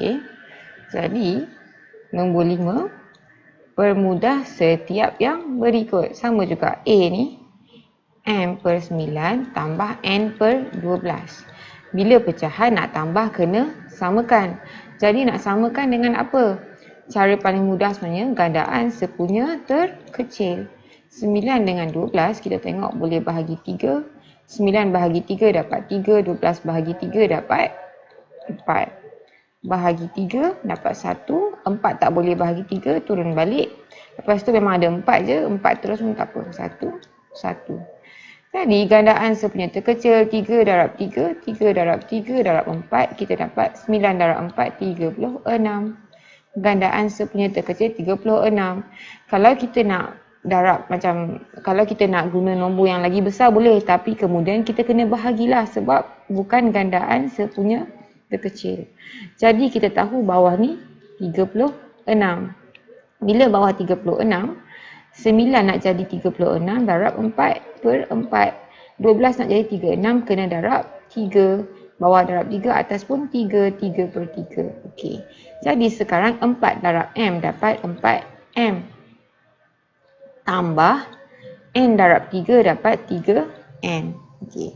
Okey. Jadi nombor 5, permudah setiap yang berikut. Sama juga A ni, M per 9 tambah N per 12. Bila pecahan nak tambah kena samakan. Jadi nak samakan dengan apa? Cara paling mudah sebenarnya gandaan sepunya terkecil. 9 dengan 12 kita tengok boleh bahagi 3. 9 bahagi 3 dapat 3. 12 bahagi 3 dapat 4. Bahagi 3 dapat 1. 4 tak boleh bahagi 3, turun balik. Lepas tu memang ada 4 je, 4 terus pun tak apa. 1. Jadi gandaan sepunya terkecil 3 darab 3, 3 darab 3 darab 4, kita dapat 9 darab 4, 36. Gandaan sepunya terkecil 36. Kalau kita nak darab kalau kita nak guna nombor yang lagi besar boleh, tapi kemudian kita kena bahagilah sebab bukan gandaan sepunya terkecil. Jadi kita tahu bawah ni 36. Bila bawah 36, 9 nak jadi 36 darab 4 per 4. 12 nak jadi 36 kena darab 3. Bawah darab 3, atas pun 3. 3 per 3. Okey. Jadi sekarang 4 darab M dapat 4M. Tambah N darab 3 dapat 3N. Okey.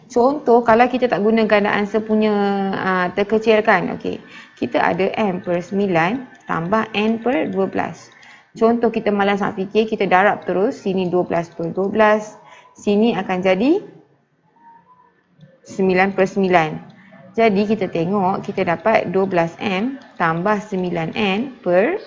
Contoh kalau kita tak guna gandaan sepunya terkecil kan. Okey. Kita ada M per 9 tambah N per 12. Contoh kita malas nak fikir, kita darab terus. Sini 12 per 12. Sini akan jadi 9 per 9. Jadi kita tengok kita dapat 12M tambah 9N per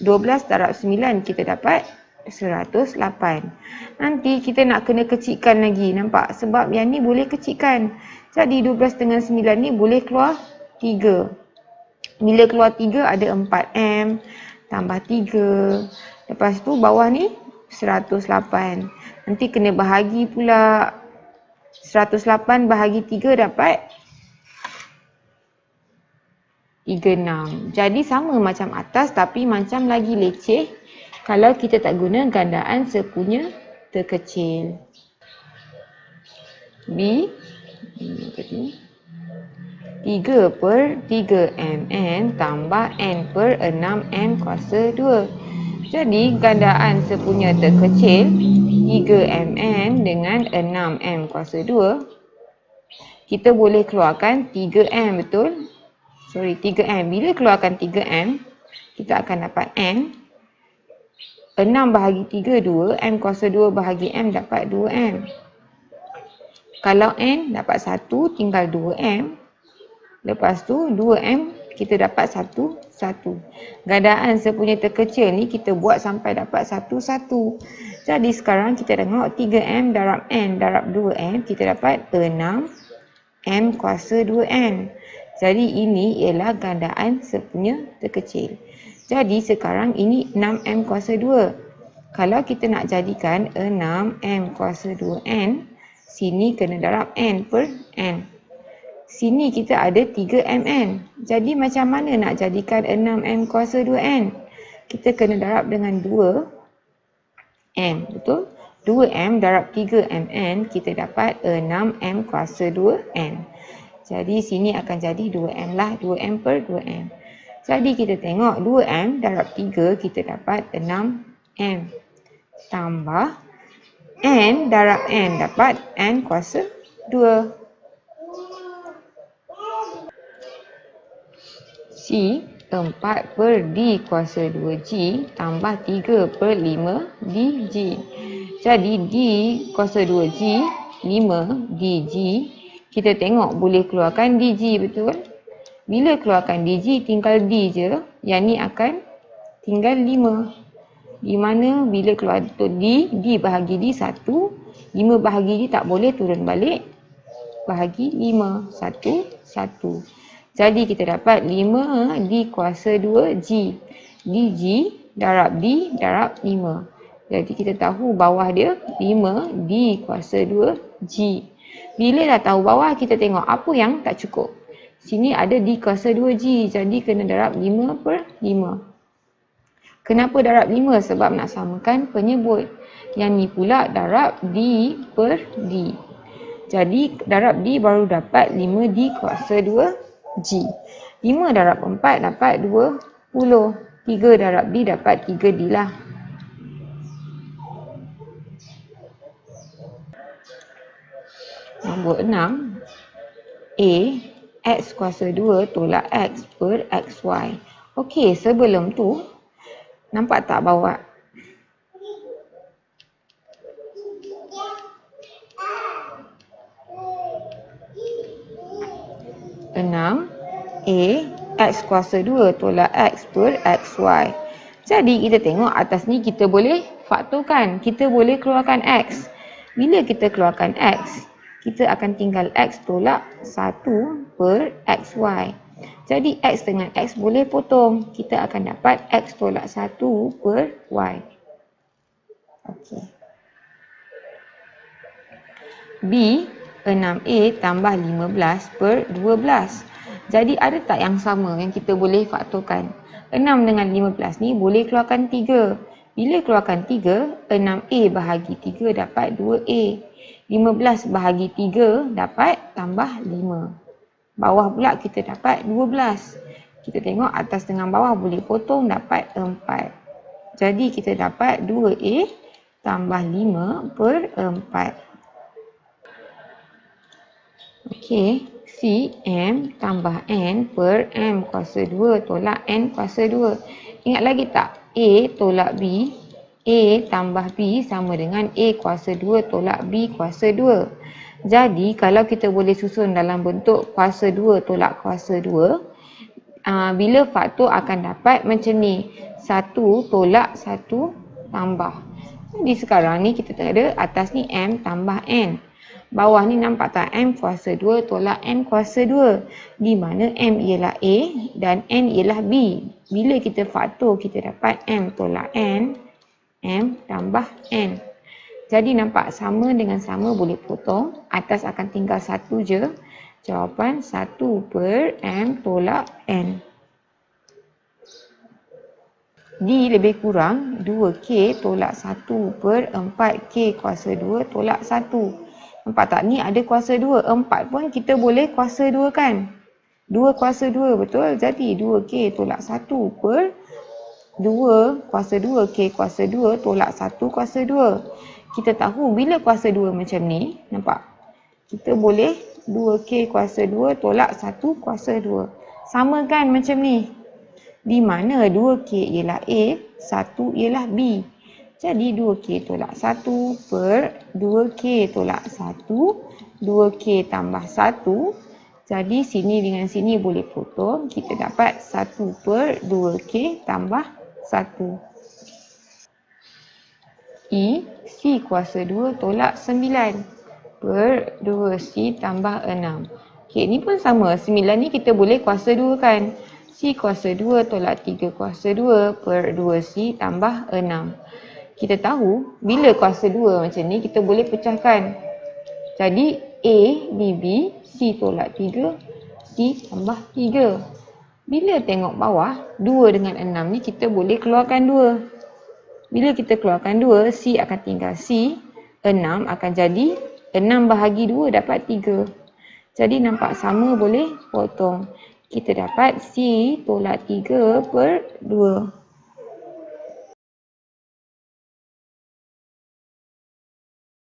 12 darab 9 kita dapat 108. Nanti kita nak kena kecilkan lagi, nampak? Sebab yang ni boleh kecilkan. Jadi 12 dengan 9 ni boleh keluar 3. Bila keluar 3 ada 4M tambah 3. Lepas tu bawah ni 108. Nanti kena bahagi pula. 108 bahagi 3 dapat 36. Jadi sama macam atas tapi macam lagi leceh kalau kita tak guna gandaan sepunya terkecil. B 3 per 3MN tambah N per 6M kuasa 2. Jadi gandaan sepunya terkecil 3MN dengan 6M kuasa 2. Kita boleh keluarkan 3M, betul? 3M. Bila keluarkan 3M, kita akan dapat N. 6 bahagi 3, 2. M kuasa 2 bahagi M dapat 2M. Kalau N dapat 1, tinggal 2M. Lepas tu 2M kita dapat 1. Gandaan sepunya terkecil ni kita buat sampai dapat 1. Jadi sekarang kita tengok 3M darab N darab 2M, kita dapat 6M kuasa 2N. Jadi ini ialah gandaan sepunya terkecil. Jadi sekarang ini 6M kuasa 2. Kalau kita nak jadikan 6M kuasa 2N, sini kena darab N per N. Sini kita ada 3MN. Jadi macam mana nak jadikan 6M kuasa 2N? Kita kena darab dengan 2M, betul? 2M darab 3MN, kita dapat 6M kuasa 2N. Jadi sini akan jadi 2M lah, 2M per 2M. Jadi kita tengok 2M darab 3, kita dapat 6M. Tambah N darab N dapat N kuasa 2. C 4 per D kuasa 2G tambah 3 per 5 DG. Jadi D kuasa 2G, 5 DG. Kita tengok boleh keluarkan DG, betul? Bila keluarkan DG tinggal D je. Yang ni akan tinggal 5. Di mana bila keluar D bahagi D 1. 5 bahagi D tak boleh, turun balik. Bahagi 5. 1. Jadi kita dapat 5 D kuasa 2G. DG darab D darab 5. Jadi kita tahu bawah dia 5 D kuasa 2G. Bila dah tahu bawah, kita tengok apa yang tak cukup. Sini ada D kuasa 2G. Jadi kena darab 5 per 5. Kenapa darab 5? Sebab nak samakan penyebut. Yang ni pula darab D per D. Jadi darab D baru dapat 5D kuasa 2 G. 5 darab 4 dapat 20. 3 darab D dapat 3D lah. Nombor 6. A, X kuasa 2 tolak X per XY. Okey, sebelum tu, nampak tak bawah? Enam A, X kuasa 2 tolak X per XY. Jadi kita tengok atas ni kita boleh faktorkan. Kita boleh keluarkan X. Bila kita keluarkan X, kita akan tinggal X tolak 1 per XY. Jadi X dengan X boleh potong. Kita akan dapat X tolak 1 per Y. Okey. B, 6A tambah 15 per 12. Jadi ada tak yang sama yang kita boleh faktorkan? 6 dengan 15 ni boleh keluarkan 3. Bila keluarkan 3, 6A bahagi 3 dapat 2A. 15 bahagi 3 dapat tambah 5. Bawah pula kita dapat 12. Kita tengok atas dengan bawah boleh potong dapat 4. Jadi kita dapat 2A tambah 5 per 4. Okey, C, M tambah N per M kuasa 2 tolak N kuasa 2. Ingat lagi tak? A tolak B, A tambah B sama dengan A kuasa 2 tolak B kuasa 2. Jadi, kalau kita boleh susun dalam bentuk kuasa 2 tolak kuasa 2, bila faktor akan dapat macam ni. 1 tolak 1 tambah. Jadi, sekarang ni kita ada atas ni M tambah N. Bawah ni nampak tak? M kuasa 2 tolak N kuasa 2. Di mana M ialah A dan N ialah B. Bila kita faktor, kita dapat M tolak N, M tambah N. Jadi nampak sama dengan sama boleh potong. Atas akan tinggal 1 je. Jawapan 1 per M tolak N. D lebih kurang 2K tolak 1 per 4K kuasa 2 tolak 1. Nampak tak? Ni ada kuasa 2. 4 pun kita boleh kuasa 2 kan? 2 kuasa 2 betul? Jadi 2K tolak 1 per 2 kuasa 2. K kuasa 2 tolak 1 kuasa 2. Kita tahu bila kuasa 2 macam ni. Nampak? Kita boleh 2K kuasa 2 tolak 1 kuasa 2. Sama kan macam ni? Di mana 2K ialah A, 1 ialah B. Jadi 2K tolak 1 per 2K tolak 1. 2K tambah 1. Jadi sini dengan sini boleh potong. Kita dapat 1 per 2K tambah 1. E, C kuasa 2 tolak 9 per 2C tambah 6. Okey, ni pun sama. 9 ni kita boleh kuasa 2 kan? C kuasa 2 tolak 3 kuasa 2 per 2C tambah 6. Kita tahu bila kuasa 2 macam ni kita boleh pecahkan. Jadi A di B, C tolak 3, C tambah 3. Bila tengok bawah, 2 dengan 6 ni kita boleh keluarkan 2. Bila kita keluarkan 2, C akan tinggal C, 6 akan jadi 6 bahagi 2 dapat 3. Jadi nampak sama boleh potong. Kita dapat C tolak 3 per 2.